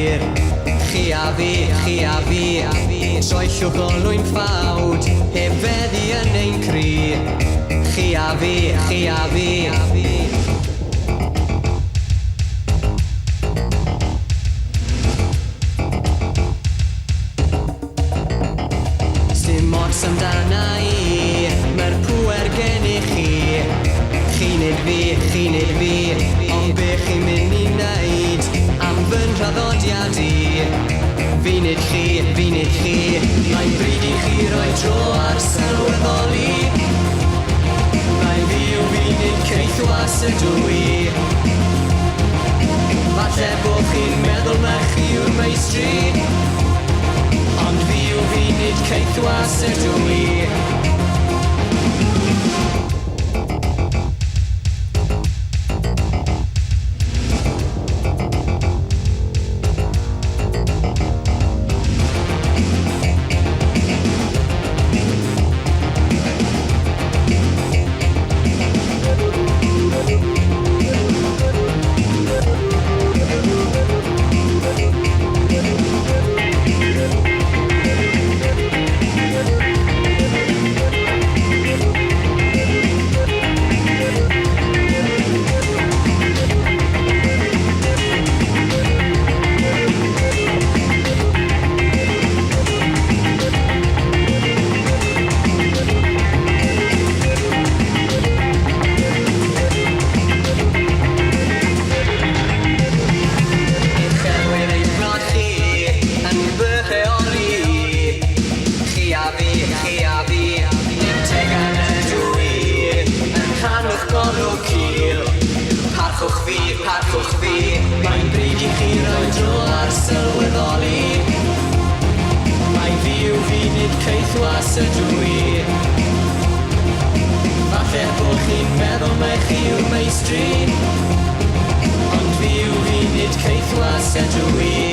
wir. Chi a fi, troellwch olwyn ffawd, heb feddi yn ein cri. Chi a fi. Dim ots amdana i, mae'r pwer gen i chi. Chi nid fi, ond be chi'n mynd i wneud am fy nhraddodiad i. Fi nid chi, mae'n bryd i chi roi tro ar sylweddoli. Mae'n fi nid ceithwas ydw i. Falle bo' chi'n meddwl na chi yw'r meistri, ond fi nid ceithwas ydw i. Parchwch fi, mae'n bryd i chi roi dro ar sylweddoli. Mae'n fi nid ceithwas ydw i. Falle bo' chi'n meddwl mai chi yw'r meistri, ond fi nid ceithwas ydw i.